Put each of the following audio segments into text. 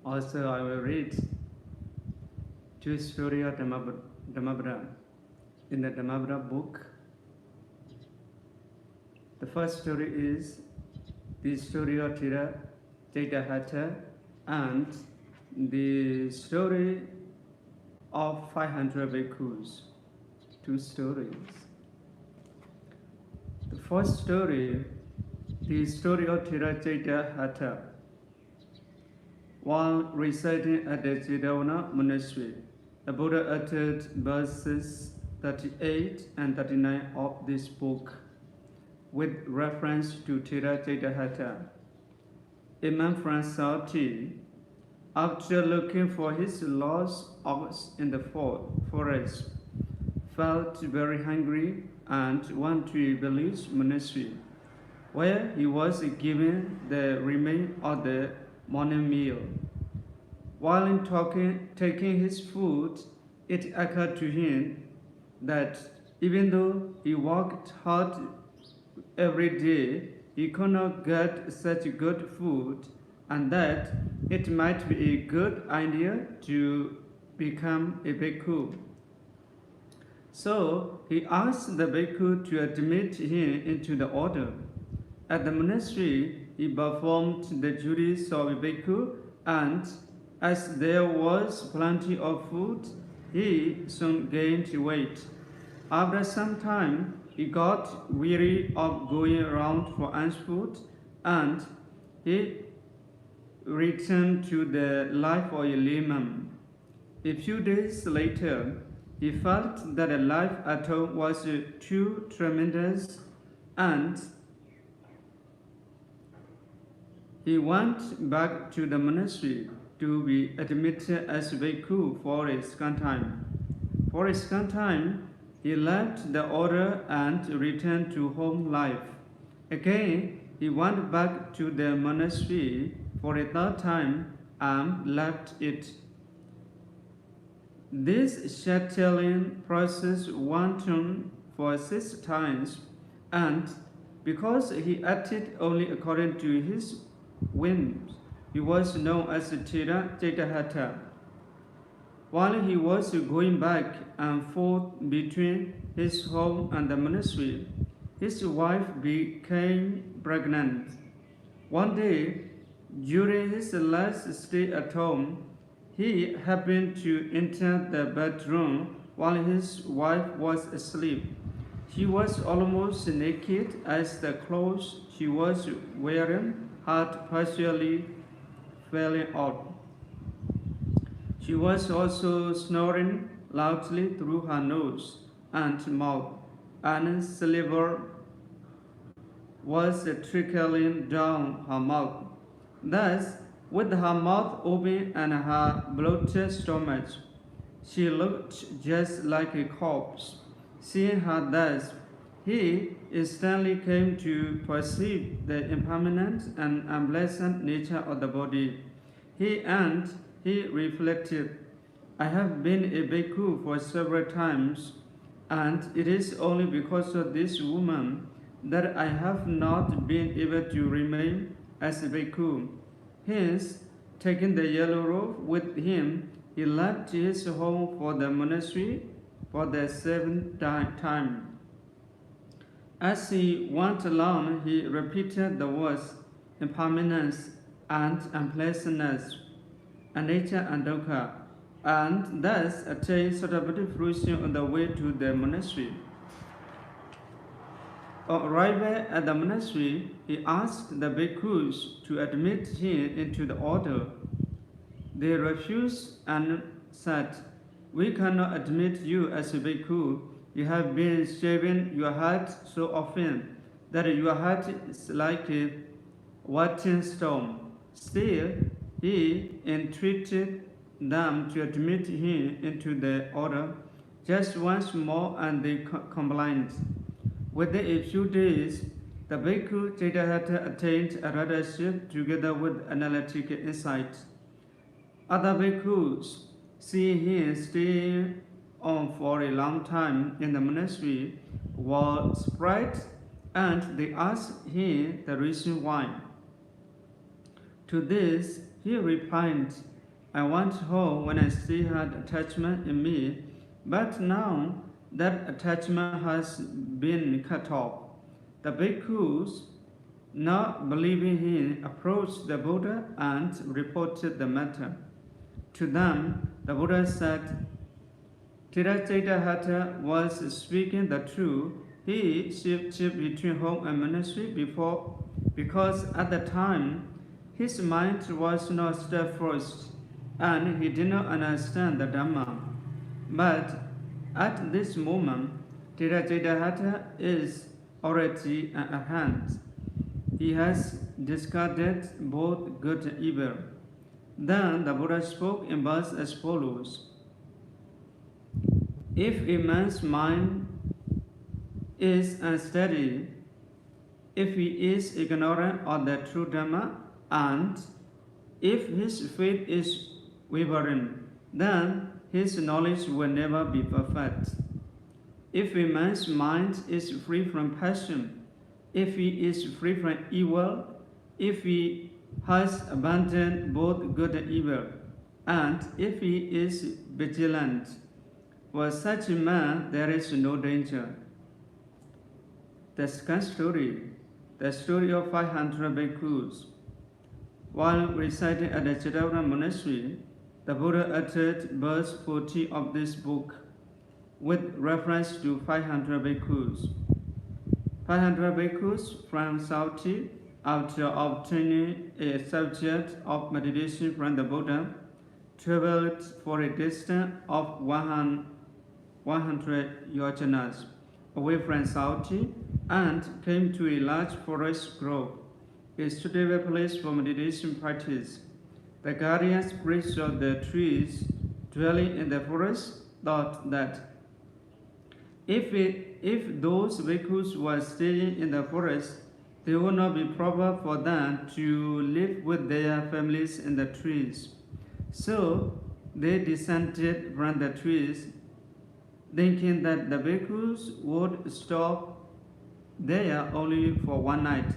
Also, I will read two stories of Dhammabhuta. In the Dhammabhuta book, the first story is the story of Cittahattha and the story of 500 bhikkhus. Two stories. The first story, the story of Cittahattha. While residing at the Cittahattha monastery, the Buddha uttered verses 38 and 39 of this book with reference to Cittahattha. A man from Southie, after looking for his lost ox in the forest, felt very hungry and went to a village monastery, where he was given the remains of the morning meal. While taking his food, it occurred to him that even though he worked hard every day, he could not get such good food, and that it might be a good idea to become a bhikkhu. So he asked the bhikkhu to admit him into the order. At the monastery, he performed the duties of a bhikkhu, and as there was plenty of food, he soon gained weight. After some time, he got weary of going around for food, and he returned to the life of a layman. A few days later, he felt that a life at home was too tremendous, and he went back to the monastery to be admitted as bhikkhu for a second time. For a second time, he left the order and returned to home life. Again, he went back to the monastery for a third time and left it. This settling process went on for 6 times, and because he acted only according to his whims, he was known as Cittahattha. While he was going back and forth between his home and the monastery, his wife became pregnant. One day, during his last stay at home, he happened to enter the bedroom while his wife was asleep. She was almost naked, as the clothes she was wearing had partially fallen off. She was also snoring loudly through her nose and mouth, and saliva was trickling down her mouth. Thus, with her mouth open and her bloated stomach, she looked just like a corpse. Seeing her thus, he instantly came to perceive the impermanent and unpleasant nature of the body. He reflected, I have been a bhikkhu for several times, and it is only because of this woman that I have not been able to remain as a bhikkhu. Hence, taking the yellow robe with him, he left his home for the monastery for the 7th time. As he went along, he repeated the words impermanence and unpleasantness, anicca and dukkha, and thus attained Cittahattha fruition on the way to the monastery. On arrival at the monastery, he asked the bhikkhus to admit him into the order. They refused and said, We cannot admit you as a bhikkhu. You have been shaving your head so often that your head is like a wetting stone. Still, he entreated them to admit him into the order just once more, and they complied. Within a few days, the bhikkhu Cittahattha attained a ridership together with analytic insight. Other bhikkhus, seeing him stay on for a long time in the monastery, were surprised, and they asked him the reason why. To this, he replied, I went home when I still had attachment in me, but now that attachment has been cut off. The bhikkhus, not believing him, approached the Buddha and reported the matter. To them, the Buddha said, Cittahattha was speaking the truth. He shifted between home and monastery because at the time his mind was not steadfast and he did not understand the Dhamma. But at this moment, Cittahattha is already an arhat. He has discarded both good and evil. Then the Buddha spoke in verse as follows. If a man's mind is unsteady, if he is ignorant of the true Dhamma, and if his faith is wavering, then his knowledge will never be perfect. If a man's mind is free from passion, if he is free from evil, if he has abandoned both good and evil, and if he is vigilant, for such a man there is no danger. The second story, the story of 500 bhikkhus. While residing at the Cittahattha monastery, the Buddha uttered verse 40 of this book with reference to 500 bhikkhus. 500 bhikkhus from Saudi, after obtaining a subject of meditation from the Buddha, traveled for a distance of 100 yojanas away from Saudi and came to a large forest grove, a suitable place for meditation practice. The guardian spirits of the trees dwelling in the forest thought that if those bhikkhus were staying in the forest, it would not be proper for them to live with their families in the trees. So they descended from the trees, thinking that the bhikkhus would stop there only for one night.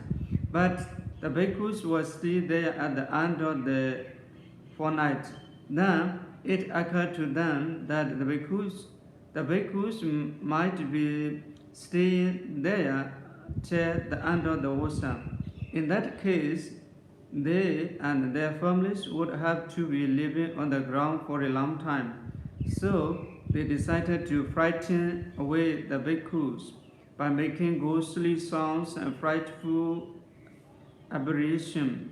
But the bhikkhus were still there at the end of the fortnight. Then it occurred to them that the bhikkhus might be staying there till the end of the water. In that case, they and their families would have to be living on the ground for a long time. So they decided to frighten away the bhikkhus by making ghostly sounds and frightful aberration.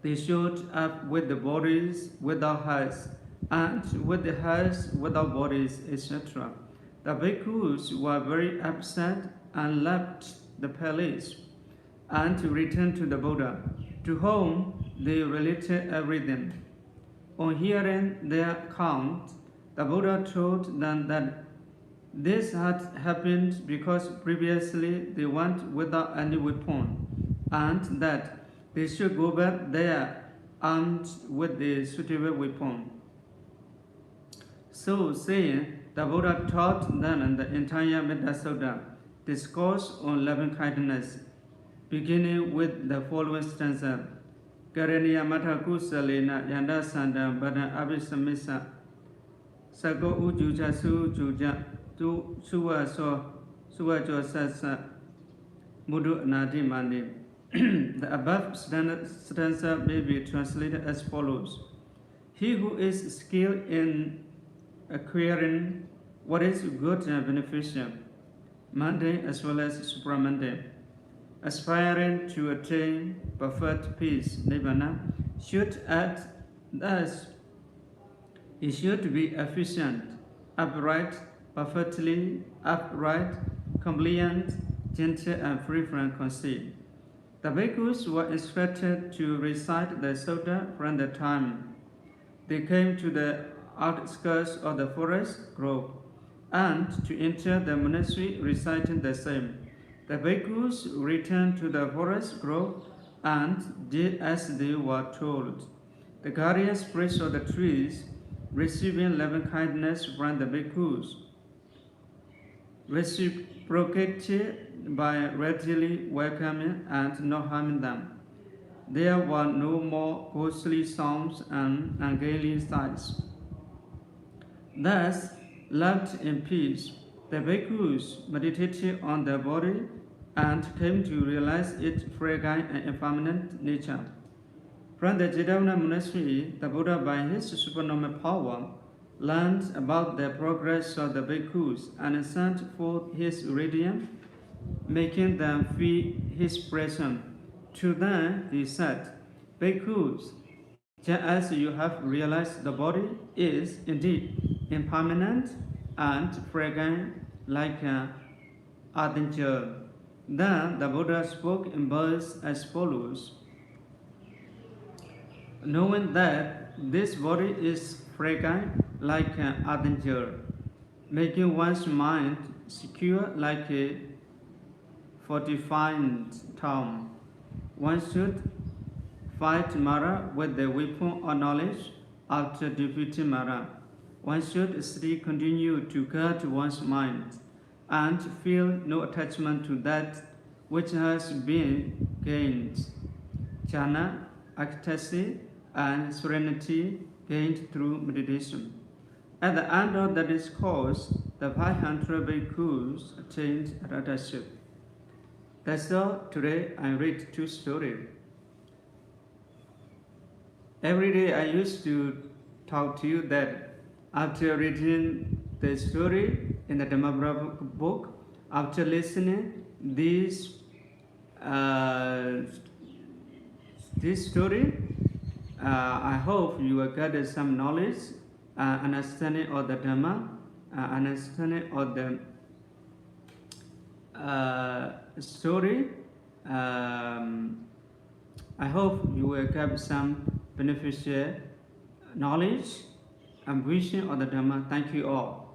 They showed up with the bodies without heads, and with the heads without bodies, etc. The bhikkhus were very upset and left the palace and returned to the Buddha, to whom they related everything. On hearing their account, the Buddha told them that this had happened because previously they went without any weapon, and that they should go back there armed with a suitable weapon. So saying, the Buddha taught them the entire Metta Sutta, discourse on loving kindness, beginning with the following stanza. Karaniya Matha Kusalena Yanda Sanda Bada Abhisamisa Sako Ujuja Su Juja Tu Suwa Jo Sasa Mudu Nadi Mandi. The above stanza may be translated as follows. He who is skilled in acquiring what is good and beneficial, mundane as well as supramundane, aspiring to attain perfect peace, nibbana, should act thus. He should be efficient, upright, perfectly upright, compliant, gentle, and free from conceit. The bhikkhus were instructed to recite the sutta from the time they came to the outskirts of the forest grove, and to enter the monastery reciting the same. The bhikkhus returned to the forest grove and did as they were told. The guardian spirits of the trees, receiving loving kindness from the bhikkhus, reciprocated by readily welcoming and not harming them. There were no more ghostly sounds and ungainly sights. Thus, left in peace, the Bhikkhus meditated on their body and came to realize its fragile and impermanent nature. From the Cittahattha monastery, the Buddha, by his supernormal power, learned about the progress of the Bhikkhus and sent forth his radiance, making them feel his presence. To them he said, Bhikkhus, just as you have realized the body is indeed impermanent and fragile like an earthen jar. Then the Buddha spoke in verse as follows. Knowing that this body is fragile like an earthen jar, making one's mind secure like a fortified town, one should fight Mara with the weapon of knowledge. After defeating Mara, one should still continue to guard one's mind and feel no attachment to that which has been gained. Jhana, ecstasy, and serenity gained through meditation. At the end of the discourse, the 500 bhikkhus attained Radhaship. That's all. Today I read two stories. Every day I used to talk to you that after reading the story in the Dhammapada book, after listening this story, I hope you will get some knowledge, understanding of the Dhamma, understanding of the story. I hope you will get some beneficial knowledge and vision of the Dhamma. Thank you all.